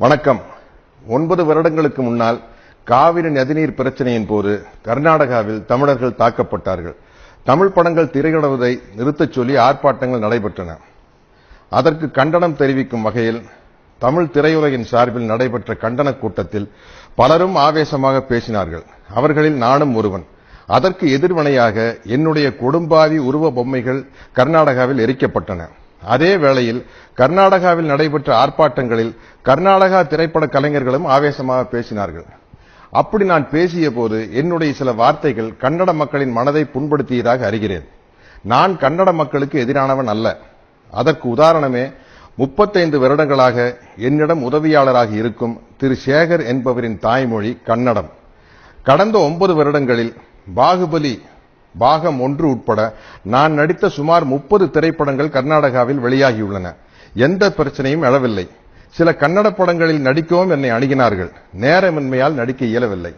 வணக்கம். 9 வருடங்களுக்கு முன்னால் காவிரி நதிநீர் பிரச்சனையின் போது கர்நாடகாவில் தமிழர்கள் தாக்கப்பட்டார்கள். தமிழ் படங்கள் திரையிடுவதை நிறுத்தச் சொல்லி ஆர்ப்பாட்டங்கள் நடைபெற்றன. அதற்கு கண்டனம் தெரிவிக்கும் வகையில் தமிழ் திரையுலகின் சார்பில் நடைபெற்ற கண்டன கூட்டத்தில் பலரும் ஆவேசமாக பேசினார்கள். அவர்களில் நானும் ஒருவன். அதற்கு எதிர்வினையாக என்னுடைய கொடும்பாவி உருவ பொம்மைகள் கர்நாடகாவில் எரிக்கப்பட்டன. அதே வேளையில் கர்நாடகாவில் நடைபெற்ற ஆர்ப்பாட்டங்களில் கர்நாடகா திரைப்பட கலைஞர்களும் ஆவேசமாக பேசினார்கள். அப்படி நான் பேசிய போது என்னுடைய சில வார்த்தைகள் கன்னட மக்களின் மனதை புண்படுத்தியதாக அறிகிறேன். நான் கன்னட மக்களுக்கு எதிரானவன் அல்ல. அதற்கு உதாரணமே 35 வருடங்களாக என்னிடம் உதவியாளராக இருக்கும் திரு சேகர் என்பவரின் தாய்மொழி கன்னடம். கடந்த 9 வருடங்களில் பாகுபலி பாகம் 1 உட்பட நான் நடித்த சுமார் 30 திரைப்படங்கள் கர்நாடகாவில் வெளியாகியுள்ளன. எந்த பிரச்சனையும் எழவில்லை. சில கன்னட படங்களில் நடிக்கவும் என்னை அணுகினார்கள். நேரமின்மையால் நடிக்க இயலவில்லை.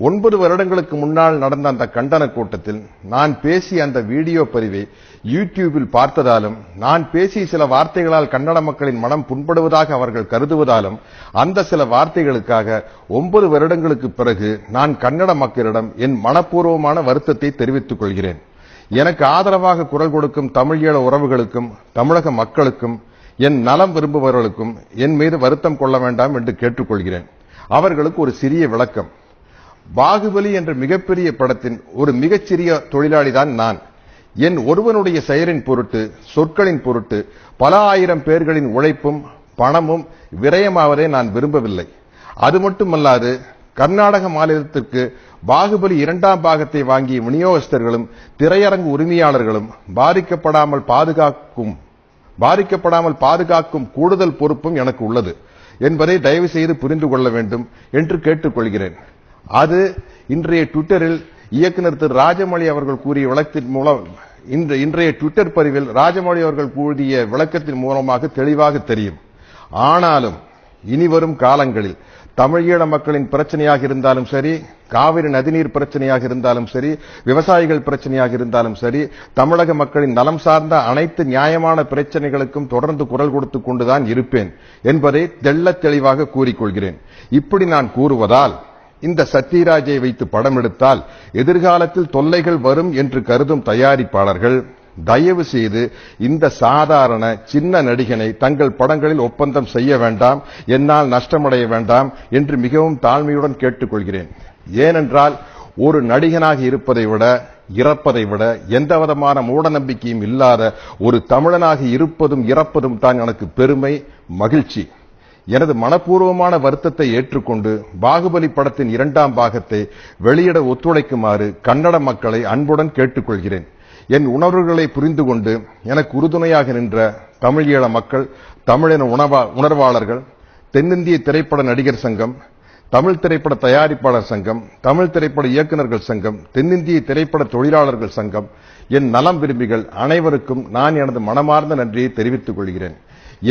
9 வருடங்களுக்கு முன்னால் நடந்த அந்த கண்டன கூட்டத்தில் நான் பேசிய அந்த வீடியோ பதிவை யூடியூபில் பார்த்ததாலும், நான் பேசிய சில வார்த்தைகளால் கன்னட மக்களின் மனம் புண்படுவதாக அவர்கள் கருதுவதாலும், அந்த சில வார்த்தைகளுக்காக 9 வருடங்களுக்கு பிறகு நான் கன்னட மக்களிடம் என் மனப்பூர்வமான வருத்தத்தை தெரிவித்துக் கொள்கிறேன். எனக்கு ஆதரவாக குரல் கொடுக்கும் தமிழீழ உறவுகளுக்கும் தமிழக மக்களுக்கும் என் நலம் விரும்புபவர்களுக்கும் என் மீது வருத்தம் கொள்ள வேண்டாம் என்று கேட்டுக்கொள்கிறேன். அவர்களுக்கு ஒரு சிறிய விளக்கம். பாகுபலி என்ற மிகப்பெரிய படத்தின் ஒரு மிகச்சிறிய தொழிலாளிதான் நான். என் ஒருவனுடைய செயலின் பொருட்டு, சொற்களின் பொருட்டு பல ஆயிரம் பேர்களின் உழைப்பும் பணமும் விரயமாவதை நான் விரும்பவில்லை. அது மட்டுமல்லாது கர்நாடக மாநிலத்திற்கு பாகுபலி 2ஆம் பாகத்தை வாங்கிய விநியோகஸ்தர்களும் திரையரங்கு உரிமையாளர்களும் பாதிக்கப்படாமல் பாதுகாக்கும் கூடுதல் பொறுப்பும் எனக்கு உள்ளது என்பதை தயவு செய்து புரிந்து கொள்ள வேண்டும் என்று கேட்டுக்கொள்கிறேன். அது இன்றைய ட்விட்டரில் இயக்குநர் திரு ராஜமௌழி அவர்கள் கூறிய விளக்கத்தின் மூலம், இன்றைய ட்விட்டர் பதிவில் ராஜமௌழி அவர்கள் கூறிய விளக்கத்தின் மூலமாக தெளிவாக தெரியும். ஆனாலும் இனிவரும் காலங்களில் தமிழீழ மக்களின் பிரச்சனையாக இருந்தாலும் சரி, காவிரி நதிநீர் பிரச்சனையாக இருந்தாலும் சரி, விவசாயிகள் பிரச்சனையாக இருந்தாலும் சரி, தமிழக மக்களின் நலம் சார்ந்த அனைத்து நியாயமான பிரச்சனைகளுக்கும் தொடர்ந்து குரல் கொடுத்துக் கொண்டுதான் இருப்பேன் என்பதை தெள்ளத் தெளிவாக கூறிக்கொள்கிறேன். இப்படி நான் கூறுவதால் இந்த சத்யராஜை வைத்து படம் எடுத்தால் எதிர்காலத்தில் தொல்லைகள் வரும் என்று கருதும் தயாரிப்பாளர்கள் தயவு செய்து இந்த சாதாரண சின்ன நடிகனை தங்கள் படங்களில் ஒப்பந்தம் செய்ய வேண்டாம், என்னால் நஷ்டமடைய வேண்டாம் என்று மிகவும் தாழ்மையுடன் கேட்டுக்கொள்கிறேன். ஏனென்றால் ஒரு நடிகனாக இருப்பதை விட, இறப்பதை விட எந்த விதமான மூட நம்பிக்கையும் இல்லாத ஒரு தமிழனாக இருப்பதும் இறப்பதும் தான் எனக்கு பெருமை, மகிழ்ச்சி. எனது மனப்பூர்வமான வருத்தத்தை ஏற்றுக்கொண்டு பாகுபலி படத்தின் 2ஆம் பாகத்தை வெளியிட ஒத்துழைக்குமாறு கன்னட மக்களை அன்புடன் கேட்டுக்கொள்கிறேன். என் உணர்வுகளை புரிந்து கொண்டு எனக்கு உறுதுணையாக நின்ற தமிழீழ மக்கள், தமிழின உணர்வாளர்கள், தென்னிந்திய திரைப்பட நடிகர் சங்கம், தமிழ் திரைப்பட தயாரிப்பாளர் சங்கம், தமிழ் திரைப்பட இயக்குநர்கள் சங்கம், தென்னிந்திய திரைப்பட தொழிலாளர்கள் சங்கம், என் நலம் விரும்பிகள் அனைவருக்கும் நான் எனது மனமார்ந்த நன்றியை தெரிவித்துக் கொள்கிறேன்.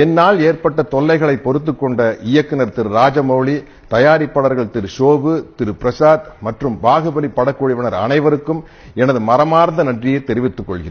என்னால் ஏற்பட்ட தொல்லைகளை பொறுத்துக் கொண்ட இயக்குநர் திரு ராஜமௌழி, தயாரிப்பாளர்கள் திரு ஷோபு, திரு பிரசாத் மற்றும் பாகுபலி படக்குழுவினர் அனைவருக்கும் எனது மனமார்ந்த நன்றியை தெரிவித்துக் கொள்கிறேன்.